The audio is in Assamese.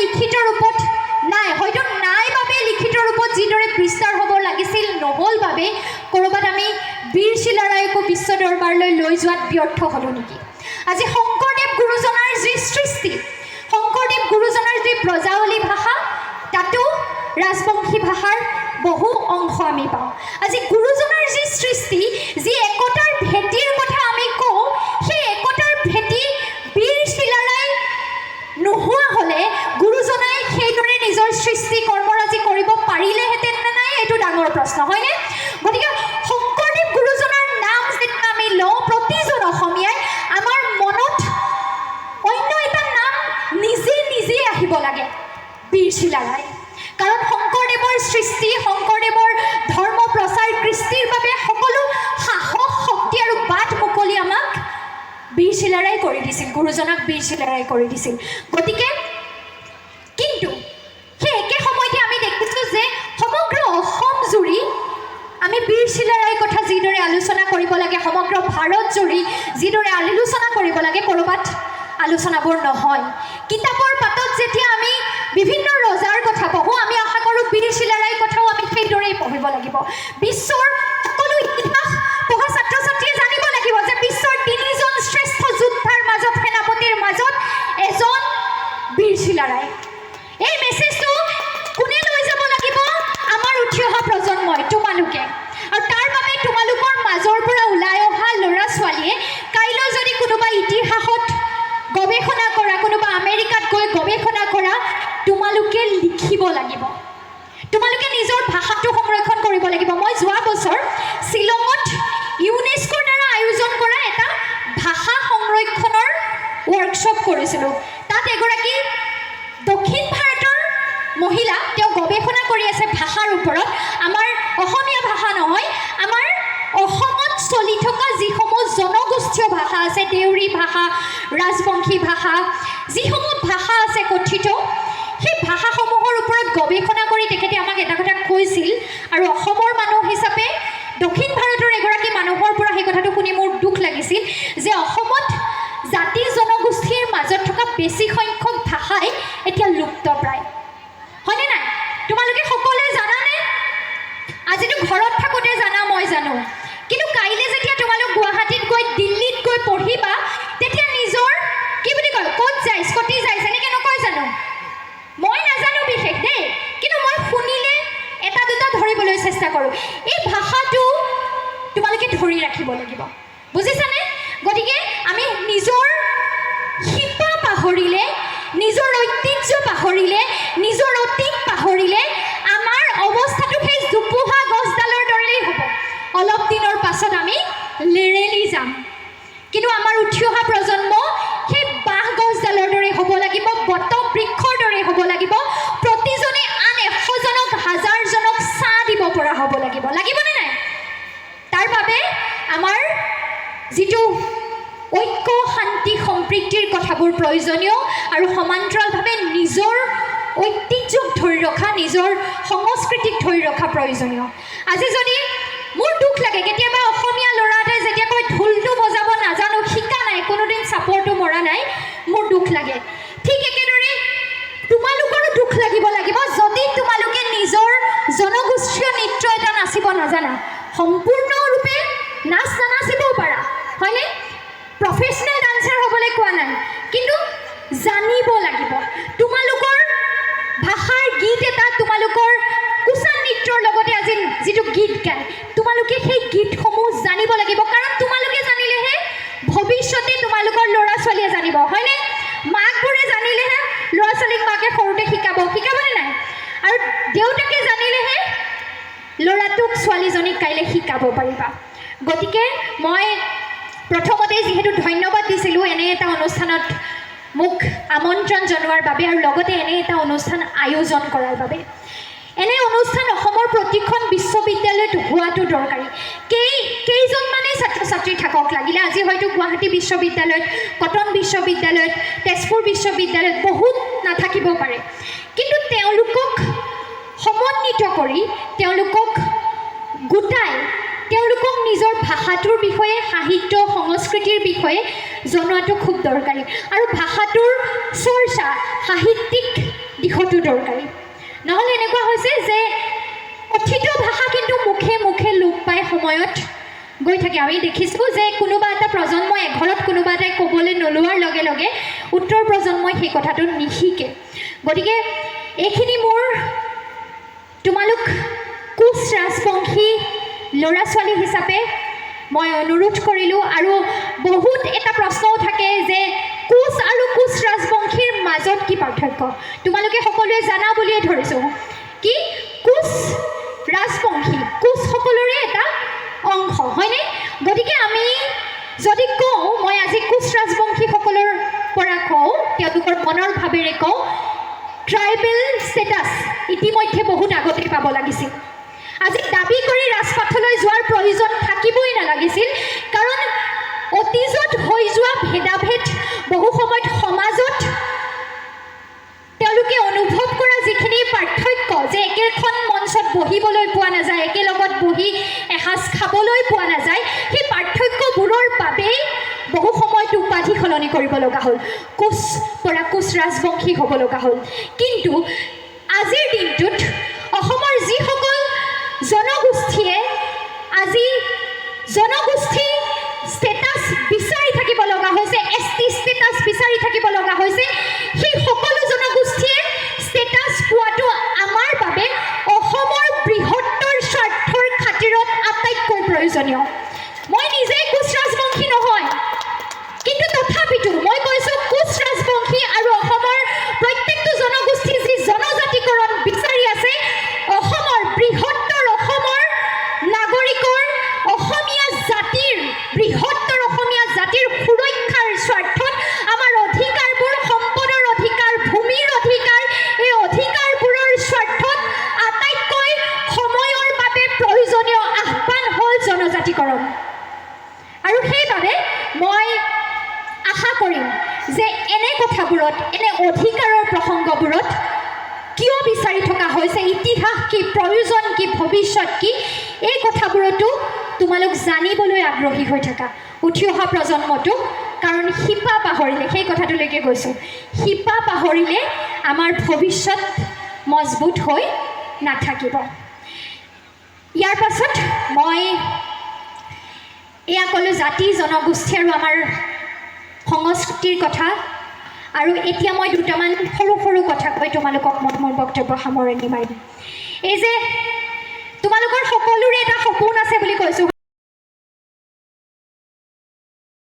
লিখিত ৰূপত নাই, হয়তো নাই বাবে লিখিত ৰূপত যিদৰে বিস্তাৰ হ'ব লাগিছিল নহ'ল বাবে ক'ৰবাত আমি বীৰ চিলাৰায়কো বিশ্ব দৰবাৰলৈ লৈ যোৱাত ব্যৰ্থ হ'লোঁ নেকি? আজি শংকৰদেৱ গুৰুজনাৰ যি সৃষ্টি, শংকৰদেৱ গুৰুজনাৰ যি ব্ৰজাৱলী ভাষা, তাতো ৰাজবংশী ভাষাৰ বহু অংশ আমি পাওঁ। আজি গুৰুজনাৰ যি সৃষ্টি, যি একতাৰ ভেটিৰ কথা আমি কওঁ, সেই একতাৰ ভেটি বীৰ চিলাৰাই নোহোৱা হ'লে গুৰুজনাই সেইদৰে নিজৰ সৃষ্টি কৰ্মৰাজি কৰিব পাৰিলেহেঁতেন নে নাই, এইটো ডাঙৰ প্ৰশ্ন, হয়নে? গতিকে শংকৰদেৱ গুৰুজনাৰ নাম যেতিয়া আমি লওঁ, প্ৰতিজন অসমীয়াই আমাৰ মনত অন্য এটা নাম নিজে নিজে আহিব লাগে, বীৰ চিলাৰাই। কাৰণ শংকৰদেৱৰ সৃষ্টি, শংকৰদেৱৰ ধৰ্ম প্ৰচাৰ কৃষ্টিৰ বাবে সকলো সাহস, শক্তি আৰু বাট মুকলি আমাক বীৰ চিলাৰাই কৰি দিছিল, গুৰুজনাক বীৰ চিলাৰাই কৰি দিছিল। গতিকে কিন্তু সেই একে সময়তে আমি দেখিছোঁ যে সমগ্ৰ অসম জুৰি আমি বীৰ চিলাৰাইৰ কথা যিদৰে আলোচনা কৰিব লাগে, সমগ্ৰ ভাৰত জুৰি যিদৰে আলোচনা কৰিব লাগে, ক'ৰবাত আলোচনাবোৰ নহয়। কিতাপৰ পাতত যেতিয়া আমি বিভিন্ন ৰজাৰ কথা পঢ়োঁ, আমি আশা কৰোঁ বীৰ চিলাৰাইৰ কথাও আমি সেইদৰেই পঢ়িব লাগিব। বিশ্বৰ সকলো ইতিহাস পঢ়া ছাত্ৰ ছাত্ৰীয়ে জানিব লাগিব যে বিশ্বৰ 3জন শ্ৰেষ্ঠ যোদ্ধাৰ মাজত, সেনাপতিৰ মাজত এজন বীৰ চিলাৰাই। এই মেছেজটো কোনে লৈ যাব লাগিব? আমাৰ উঠি অহা প্ৰজন্মই, তোমালোকে। আৰু তাৰ বাবে তোমালোকৰ মাজৰ পৰা ওলাই অহা ল'ৰা ছোৱালীয়ে কাইলৈ যদি কোনোবা ইতিহাসত গৱেষণা কৰা, কোনোবা আমেৰিকাত গৈ গৱেষণা কৰা, তোমালোকে লিখিব লাগিব, তোমালোকে নিজৰ ভাষাটো সংৰক্ষণ কৰিব লাগিব। মই যোৱা বছৰ শ্বিলঙত ইউনেস্কোৰ দ্বাৰা আয়োজন কৰা এটা ভাষা সংৰক্ষণৰ ৱৰ্কশ্বপ কৰিছিলোঁ। তাত এগৰাকী দক্ষিণ ভাৰতৰ মহিলা, তেওঁ গৱেষণা কৰি আছে ভাষাৰ ওপৰত। আমাৰ অসমীয়া ভাষা নহয়, আমাৰ অসমত চলি থকা যিসমূহ জনগোষ্ঠীয় ভাষা আছে, দেউৰী ভাষা, ৰাজবংশী ভাষা, যিসমূহ ভাষা আছে কথিত, সেই ভাষাসমূহৰ ওপৰত গৱেষণা কৰি তেখেতে আমাক এটা কথা কৈছিল। আৰু অসমৰ মানুহ হিচাপে দক্ষিণ ভাৰতৰ এগৰাকী মানুহৰ পৰা সেই কথাটো শুনি মোৰ দুখ লাগিছিল যে অসমত জাতি জনগোষ্ঠীৰ মাজত থকা বেছি সংখ্যক ভাষাই এতিয়া লুপ্তপ্ৰায়, হয়নে নাই? তোমালোকে সকলোৱে জানানে? আজিতো ঘৰত থাকোঁতে জানা, মই জানো, কিন্তু কাইলৈ যেতিয়া তোমালোক গুৱাহাটীত গৈ, দিল্লীত গৈ পঢ়িবা, তেতিয়া নিজৰ কি বুলি কয়, ক'ত যায়, স্কটি যায়, এনেকৈ নকয় জানো? মই নাজানো বিশেষ দেই, কিন্তু মই শুনিলে এটা দুটা ধৰিবলৈ চেষ্টা কৰোঁ। এই ভাষাটো তোমালোকে ধৰি ৰাখিব লাগিব, বুজিছানে? গতিকে আমি নিজৰ শিপা পাহৰিলে, নিজৰ ঐতিহ্য পাহৰিলে, নিজৰ অতীত পাহৰিলে আমাৰ অৱস্থাটো সেই জোপোহা গছডালৰ দৰেই হ'ব। অলপ দিনৰ পাছত আমি লেৰেলি যাম। কিন্তু আমাৰ উঠি অহা প্ৰজন্ম সেই বাঁহ গছডালৰ দৰে হ'ব লাগিব, বট বৃক্ষৰ দৰে হ'ব লাগিব, প্ৰতিজনে আন 100জনক, 1000জনক ছাঁ দিব পৰা হ'ব লাগিব। লাগিবনে নাই? তাৰ বাবে আমাৰ যিটো ঐক্য, শান্তি, সম্প্ৰীতিৰ কথাবোৰ প্ৰয়োজনীয়, আৰু সমান্তৰালভাৱে নিজৰ ঐতিহ্যক ধৰি ৰখা, নিজৰ সংস্কৃতিক ধৰি ৰখা প্ৰয়োজনীয়। আজি যদি মোৰ দুখ লাগে কেতিয়াবা অসমীয়া ল'ৰা এটাই যেতিয়া কয় ঢোলটো বজাব নাজানো, শিকা নাই, কোনোদিন চাপৰটো মৰা নাই, মোৰ দুখ লাগে। ঠিক একেদৰে তোমালোকৰো দুখ লাগিব যদি তোমালোকে নিজৰ জনগোষ্ঠীয় নৃত্য এটা নাচিব নাজানা। সম্পূৰ্ণৰূপে নাচ নানাচিবও পাৰা, হয়নে? প্ৰফেচনেল ডান্সাৰ হ'বলৈ কোৱা নাই, কিন্তু জানিব লাগিব। তোমালোকৰ ভাষাৰ গীত এটা, তোমালোকৰ কুচা নৃত্যৰ লগতে আজি যিটো গীত গায়, তোমালোকে সেই গীতসমূহ জানিব লাগিব। কাৰণ তোমালোকে জানিলেহে ভৱিষ্যতে তোমালোকৰ ল'ৰা ছোৱালীয়ে জানিব, হয়নে? মাকবোৰে জানিলেহে ল'ৰা ছোৱালীক মাকে সৰুতে শিকাবনে নাই? আৰু দেউতাকে জানিলেহে ল'ৰাটোক, ছোৱালীজনীক কাইলৈ শিকাব পাৰিবা। গতিকে মই প্ৰথমতে যিহেতু ধন্যবাদ দিছিলোঁ এনে এটা অনুষ্ঠানত মোক আমন্ত্ৰণ জনোৱাৰ বাবে, আৰু লগতে এনে এটা অনুষ্ঠান আয়োজন কৰাৰ বাবে। এনে অনুষ্ঠান অসমৰ প্ৰতিখন বিশ্ববিদ্যালয়ত হোৱাটো দৰকাৰী। কেইজনমানেই ছাত্ৰ ছাত্ৰী থাকক লাগিলে, আজি হয়তো গুৱাহাটী বিশ্ববিদ্যালয়ত, কটন বিশ্ববিদ্যালয়ত, তেজপুৰ বিশ্ববিদ্যালয়ত বহুত নাথাকিব পাৰে, কিন্তু তেওঁলোকক সমন্বিত কৰি, তেওঁলোকক গোটাই, তেওঁলোকক নিজৰ ভাষাটোৰ বিষয়ে, সাহিত্য সংস্কৃতিৰ বিষয়ে জনোৱাটো খুব দৰকাৰী। আৰু ভাষাটোৰ চৰ্চা, সাহিত্যিক দিশতো দৰকাৰী। নহ'লে এনেকুৱা হৈছে যে কথিত ভাষা কিন্তু মুখে মুখে লোপ পাই সময়ত গৈ থাকে। আমি দেখিছোঁ যে কোনোবা এটা প্ৰজন্মই এঘৰত কোনোবা এটাই ক'বলৈ নোলোৱাৰ লগে লগে উত্তৰ প্ৰজন্মই সেই কথাটো নিশিকে। গতিকে এইখিনি মোৰ তোমালোক কোচ ৰাজবংশী ল'ৰা ছোৱালী হিচাপে মই অনুৰোধ কৰিলোঁ। আৰু বহুত এটা প্ৰশ্নও থাকে যে কোচ আৰু কোচ ৰাজবংশীৰ মাজত কি পাৰ্থক্য, তোমালোকে সকলোৱে জানা বুলিয়ে ধৰিছোঁ। কি কোচ ৰাজবংশী কোচ সকলোৰে এটা অংশ হয়নে? গতিকে আমি যদি কওঁ, মই আজি কোচ ৰাজবংশীসকলৰ পৰা কওঁ, তেওঁলোকৰ মনৰ ভাৱেৰে কওঁ, ট্ৰাইবেল ষ্টেটাছ ইতিমধ্যে বহুত আগতে পাব লাগিছিল। আজি দাবী কৰি ৰাজপাথলৈ যোৱাৰ প্ৰয়োজন থাকিবই নালাগিছিল, কাৰণ অতীজত হৈ যোৱা ভেদাভেদ বহু সময়ত সমাজত তেওঁলোকে অনুভৱ কৰা যিখিনি পাৰ্থক্য, যে একেখন মঞ্চত বহিবলৈ পোৱা নাযায়, একেলগত বহি এসাঁজ খাবলৈ পোৱা নাযায়, সেই পাৰ্থক্যবোৰৰ বাবেই বহু সময়ত উপাধি সলনি কৰিব লগা হ'ল, কোচ পৰা কোচ ৰাজবংশী হ'ব লগা হ'ল। কিন্তু আজিৰ দিনটোত অসমৰ যিসকল জনগোষ্ঠীয়ে আজি জনগোষ্ঠী ষ্টেটাছ বিচাৰি থাকিব লগা হৈছে, ST ষ্টেটাছ বিচাৰি থাকিব লগা হৈছে, সেই সকলো জনগোষ্ঠীয়ে ষ্টেটাছ পোৱাটো আমাৰ বাবে অসমৰ বৃহত্তৰ স্বাৰ্থৰ খাতিৰত আটাইতকৈ প্ৰয়োজনীয়। মই নিজে কোচ ৰাজবংশী নহয়, কিন্তু তথাপিতো মই কৈছোঁ কোচ ৰাজবংশী আৰু অসমৰ প্ৰত্যেকটো জনগোষ্ঠী যি জনজাতিকৰণ বিচাৰি আছে, অসমৰ বৃহত্তৰ অসমৰ নাগৰিকৰ অসমীয়া জাতিৰ বৃহত্তৰ অসমীয়া জাতিৰ সুৰক্ষাৰ স্বাৰ্থত আমাৰ অধিকাৰবোৰ, সম্পদৰ অধিকাৰ, ভূমিৰ অধিকাৰ, এই অধিকাৰবোৰৰ স্বাৰ্থত আটাইতকৈ সময়ৰ বাবে প্ৰয়োজনীয় আহ্বান হ'ল জনজাতিকৰণ। আৰু সেইবাবে মই আশা কৰিম যে এনে কথাবোৰত, এনে অধিকাৰৰ প্ৰসংগবোৰত কিয় বিচাৰি থকা হৈছে, ইতিহাস কি, প্ৰয়োজন কি, ভৱিষ্যত কি, এই কথাবোৰতো তোমালোক জানিবলৈ আগ্ৰহী হৈ থাকা, উঠি অহা প্ৰজন্মটো। কাৰণ শিপা পাহৰিলে, সেই কথাটোলৈকে গৈছোঁ, শিপা পাহৰিলে আমাৰ ভৱিষ্যত মজবুত হৈ নাথাকিব। ইয়াৰ পাছত মই এয়া ক'লোঁ জাতি জনগোষ্ঠী আৰু আমাৰ সংস্কৃতিৰ কথা। আৰু এতিয়া মই দুটামান সৰু সৰু কথা কৈ তোমালোকক মোৰ বক্তব্য সামৰণি মাৰিম। এই যে তোমালোকৰ সকলোৰে এটা সপোন আছে বুলি কৈছোঁ